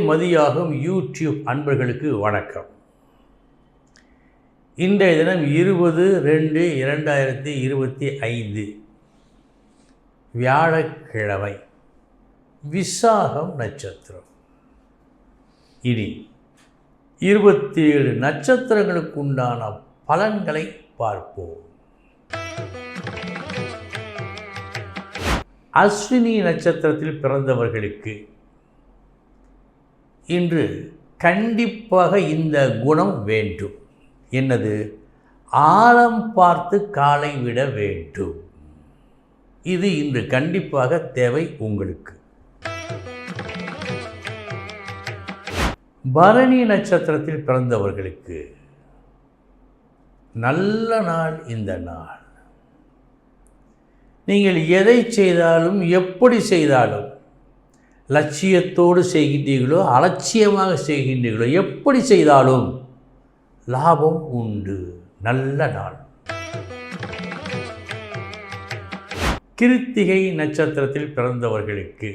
மதியாகும் YouTube அன்பர்களுக்கு வணக்கம். இன்றைய தினம் 20/2/2025 வியாழக்கிழமை, விசாகம் நட்சத்திரம். இனி 27 நட்சத்திரங்களுக்கு உண்டான பலன்களை பார்ப்போம். அஸ்வினி நட்சத்திரத்தில் பிறந்தவர்களுக்கு இன்று கண்டிப்பாக இந்த குணம் வேண்டும். என்னது? ஆழம் பார்த்து காலை விட வேண்டும். இது இன்று கண்டிப்பாக தேவை உங்களுக்கு. பரணி நட்சத்திரத்தில் பிறந்தவர்களுக்கு நல்ல நாள் இந்த நாள். நீங்கள் எதை செய்தாலும் எப்படி செய்தாலும் லட்சியத்தோடு செய்கின்றீர்களோ அலட்சியமாக செய்கின்றீர்களோ எப்படி செய்தாலும் லாபம் உண்டு. நல்ல நாள். கிருத்திகை நட்சத்திரத்தில் பிறந்தவர்களுக்கு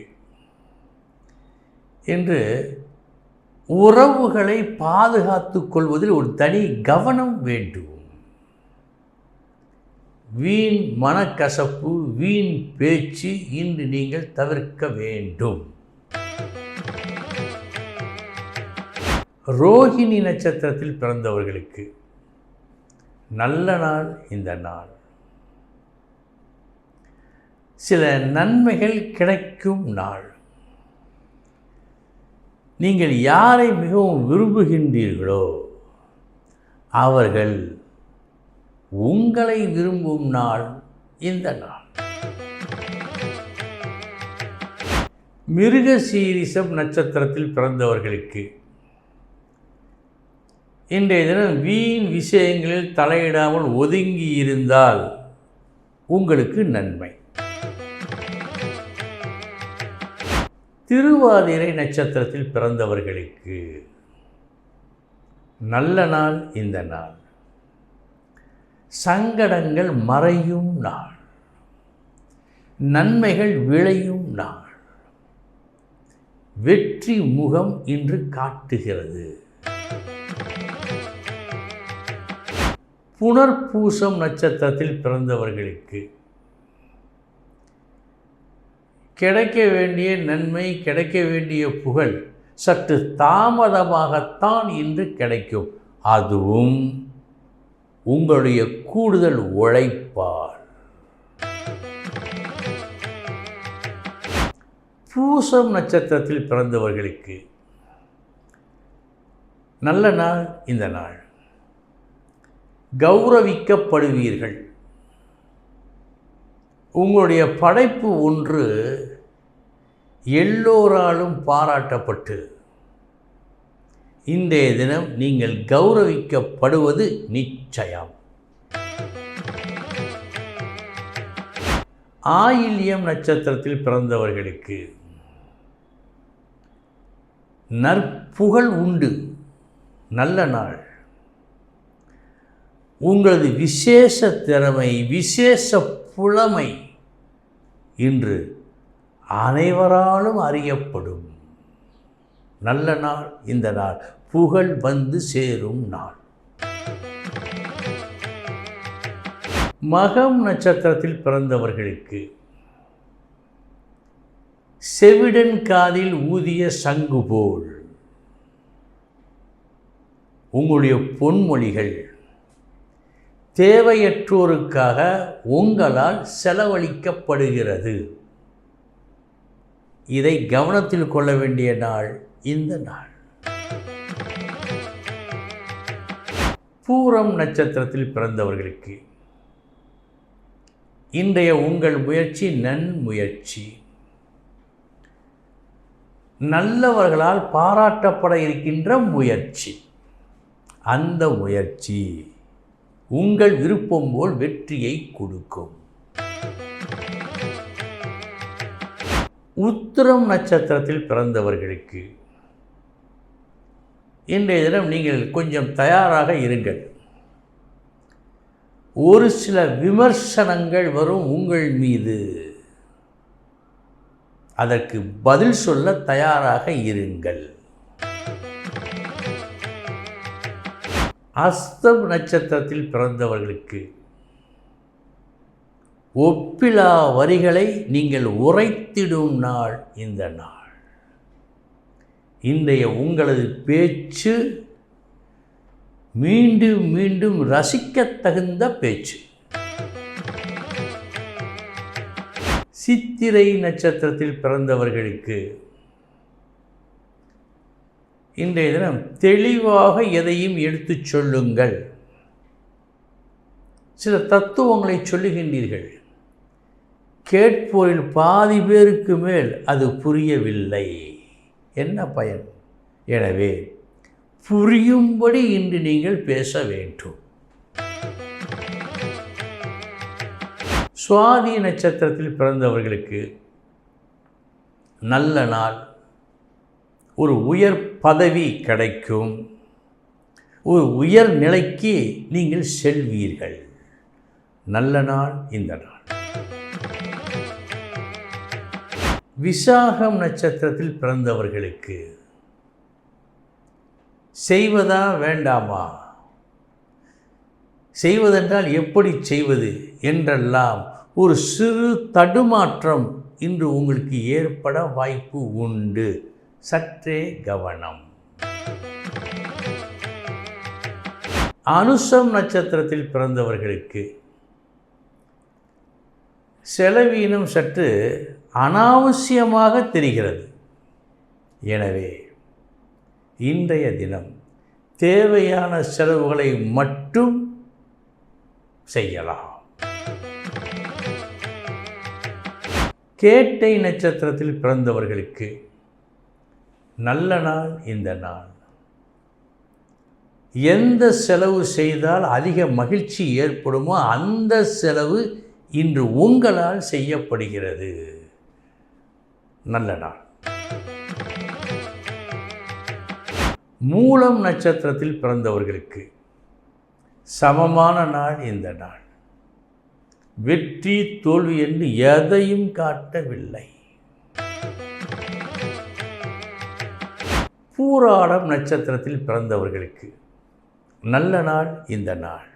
இன்று உறவுகளை பாதுகாத்துக் கொள்வதில் ஒரு தனி கவனம் வேண்டும். வீண் மனக்கசப்பு, வீண் பேச்சு இன்று நீங்கள் தவிர்க்க வேண்டும். ரோஹிணி நட்சத்திரத்தில் பிறந்தவர்களுக்கு நல்ல நாள் இந்த நாள். சில நன்மைகள் கிடைக்கும் நாள். நீங்கள் யாரை மிகவும் விரும்புகின்றீர்களோ அவர்கள் உங்களை விரும்பும் நாள் இந்த நாள். மிருகசீரிஷம் நட்சத்திரத்தில் பிறந்தவர்களுக்கு இன்றைய தினம் வீண் விஷயங்களில் தலையிடாமல் ஒதுங்கி இருந்தால் உங்களுக்கு நன்மை. திருவாதிரை நட்சத்திரத்தில் பிறந்தவர்களுக்கு நல்ல நாள் இந்த நாள். சங்கடங்கள் மறையும் நாள். நன்மைகள் விளையும் நாள். வெற்றி முகம் இன்று காட்டுகிறது. புனர்பூசம் நட்சத்திரத்தில் பிறந்தவர்களுக்கு கிடைக்க வேண்டிய நன்மை, கிடைக்க வேண்டிய புகழ் சற்று தாமதமாகத்தான் இன்று கிடைக்கும். அதுவும் உங்களுடைய கூடுதல் உழைப்பால். பூசம் நட்சத்திரத்தில் பிறந்தவர்களுக்கு நல்ல நாள் இந்த நாள். கௌரவிக்கப்படுவீர்கள். உங்களுடைய படைப்பு ஒன்று எல்லோராலும் பாராட்டப்பட்டு இன்றைய தினம் நீங்கள் கௌரவிக்கப்படுவது நிச்சயம். ஆயில்யம் நட்சத்திரத்தில் பிறந்தவர்களுக்கு நற்புகழ் உண்டு. நல்ல நாள். உங்களது விசேஷ திறமை, விசேஷ புலமை இன்று அனைவராலும் அறியப்படும். நல்ல நாள் இந்த நாள். புகழ் வந்து சேரும் நாள். மகம் நட்சத்திரத்தில் பிறந்தவர்களுக்கு செவிடன் காதில் ஊதிய சங்கு போல் உங்களுடைய பொன்மொழிகள் தேவையற்றோருக்காக உங்களால் செலவழிக்கப்படுகிறது. இதை கவனத்தில் கொள்ள வேண்டிய நாள் இந்த நாள். பூரம் நட்சத்திரத்தில் பிறந்தவர்களுக்கு இன்றைய உங்கள் முயற்சி நன்முயற்சி. நல்லவர்களால் பாராட்டப்பட இருக்கின்ற முயற்சி. அந்த முயற்சி உங்கள் விருப்பம் போல் வெற்றியை கொடுக்கும். உத்திரம் நட்சத்திரத்தில் பிறந்தவர்களுக்கு இன்றைய தினம் நீங்கள் கொஞ்சம் தயாராக இருங்கள். ஒரு சில விமர்சனங்கள் வரும் உங்கள் மீது. அதற்கு பதில் சொல்ல தயாராக இருங்கள். அஸ்தம் நட்சத்திரத்தில் பிறந்தவர்களுக்கு ஒப்பிலா வரிகளை நீங்கள் உரைத்திடும் நாள் இந்த நாள். இன்றைய உங்களது பேச்சு மீண்டும் மீண்டும் ரசிக்கத்தகுந்த பேச்சு. சித்திரை நட்சத்திரத்தில் பிறந்தவர்களுக்கு இன்றைய தினம் தெளிவாக எதையும் எடுத்துச் சொல்லுங்கள். சில தத்துவங்களை சொல்லுகின்றீர்கள், கேட்போரில் பாதி பேருக்கு மேல் அது புரியவில்லை. என்ன பயன்? எனவே புரியும்படி இன்று நீங்கள் பேச வேண்டும். சுவாதி நட்சத்திரத்தில் பிறந்தவர்களுக்கு நல்ல நாள். ஒரு உயர் பதவி கிடைக்கும், ஒரு உயர் நிலைக்கு நீங்கள் செல்வீர்கள். நல்ல நாள் இந்த நாள். விசாகம் நட்சத்திரத்தில் பிறந்தவர்களுக்கு செய்வதா வேண்டாமா, செய்வதென்றால் எப்படி செய்வது என்றெல்லாம் ஒரு சிறு தடுமாற்றம் இன்று உங்களுக்கு ஏற்பட வாய்ப்பு உண்டு. சற்றே கவனம். அனுசம் நட்சத்திரத்தில் பிறந்தவர்களுக்கு செலவீனம் சற்று அனாவசியமாக தெரிகிறது. எனவே இன்றைய தினம் தேவையான செலவுகளை மட்டும் செய்யலாம். கேட்டை நட்சத்திரத்தில் பிறந்தவர்களுக்கு நல்ல நாள் இந்த நாள். எந்த செலவு செய்தால் அதிக மகிழ்ச்சி ஏற்படுமோ அந்த செலவு இன்று உங்களால் செய்யப்படுகிறது. நல்ல நாள். மூலம் நட்சத்திரத்தில் பிறந்தவர்களுக்கு சமமான நாள் இந்த நாள். வெற்றி தோல்வி என்று எதையும் காட்டவில்லை. பூராடம் நட்சத்திரத்தில் பிறந்தவர்களுக்கு நல்ல நாள் இந்த நாள்.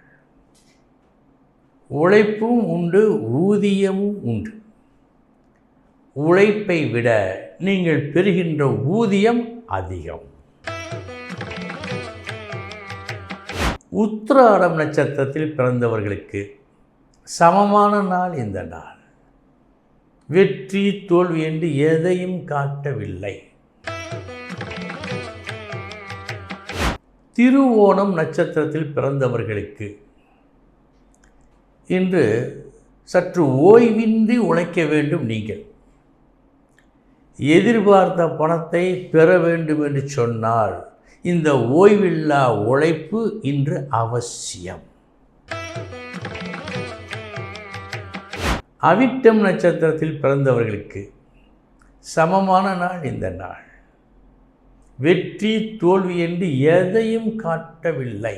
உழைப்பும் உண்டு, ஊதியமும் உண்டு. உழைப்பை விட நீங்கள் பெறுகின்ற ஊதியம் அதிகம். உத்திராடம் நட்சத்திரத்தில் பிறந்தவர்களுக்கு சமமான நாள் இந்த நாள். வெற்றி தோல்வி என்று எதையும் காட்டவில்லை. திருவோணம் நட்சத்திரத்தில் பிறந்தவர்களுக்கு இன்று சற்று ஓய்வின்றி உழைக்க வேண்டும். நீங்கள் எதிர்பார்த்த பணத்தை பெற வேண்டும் என்று சொன்னால் இந்த ஓய்வில்லா உழைப்பு இன்று அவசியம். அவிட்டம் நட்சத்திரத்தில் பிறந்தவர்களுக்கு சமமான நாள் இந்த நாள். வெற்றி தோல்வி என்று எதையும் காட்டவில்லை.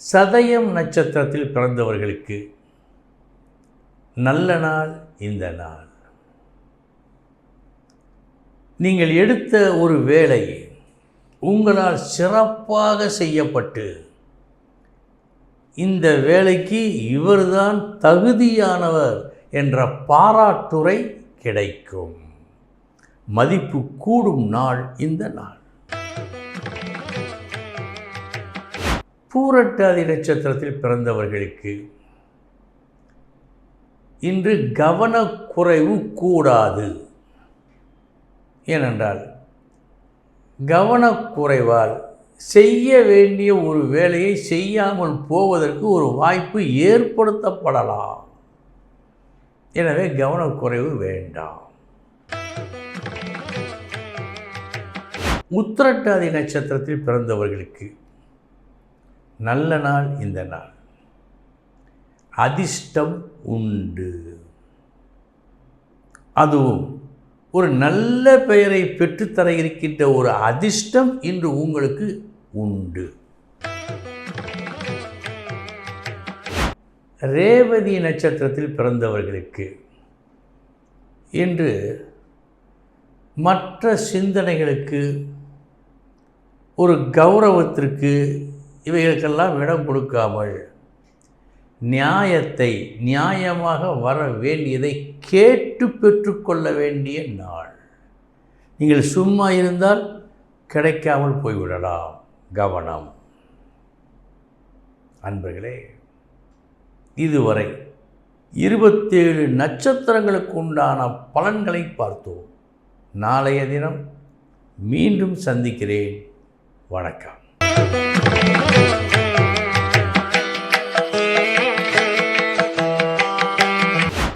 சதயம் நட்சத்திரத்தில் பிறந்தவர்களுக்கு நல்ல நாள் இந்த நாள். நீங்கள் எடுத்த ஒரு வேலை உங்களால் சிறப்பாக செய்யப்பட்டு இந்த வேலைக்கு இவர்தான் தகுதியானவர் என்ற பாராட்டுரை கிடைக்கும். மதிப்பு கூடும் நாள் இந்த நாள். பூரட்டாதி நட்சத்திரத்தில் பிறந்தவர்களுக்கு இன்று கவனக்குறைவு கூடாது. ஏனென்றால் கவனக்குறைவால் செய்ய வேண்டிய ஒரு வேலையை செய்யாமல் போவதற்கு ஒரு வாய்ப்பு ஏற்படுத்தப்படலாம். எனவே கவனக்குறைவு வேண்டாம். உத்திரட்டாதி நட்சத்திரத்தில் பிறந்தவர்களுக்கு நல்ல நாள் இந்த நாள். அதிர்ஷ்டம் உண்டு. அதுவும் ஒரு நல்ல பெயரை பெற்றுத்தர இருக்கின்ற ஒரு அதிர்ஷ்டம் இன்று உங்களுக்கு உண்டு. ரேவதி நட்சத்திரத்தில் பிறந்தவர்களுக்கு இன்று மற்ற சிந்தனைகளுக்கு ஒரு கௌரவத்திற்கு இவைகளுக்கெல்லாம் இடம் கொடுக்காமல் நியாயத்தை, நியாயமாக வர வேண்டியதை கேட்டு பெற்றுக்கொள்ள வேண்டிய நாள். நீங்கள் சும்மா இருந்தால் கிடைக்காமல் போய்விடலாம். கவனம். அன்பர்களே, இதுவரை 27 நட்சத்திரங்களுக்கு உண்டான பலன்களை பார்த்தோம். நாளைய தினம் மீண்டும் சந்திக்கிறேன். வணக்கம்.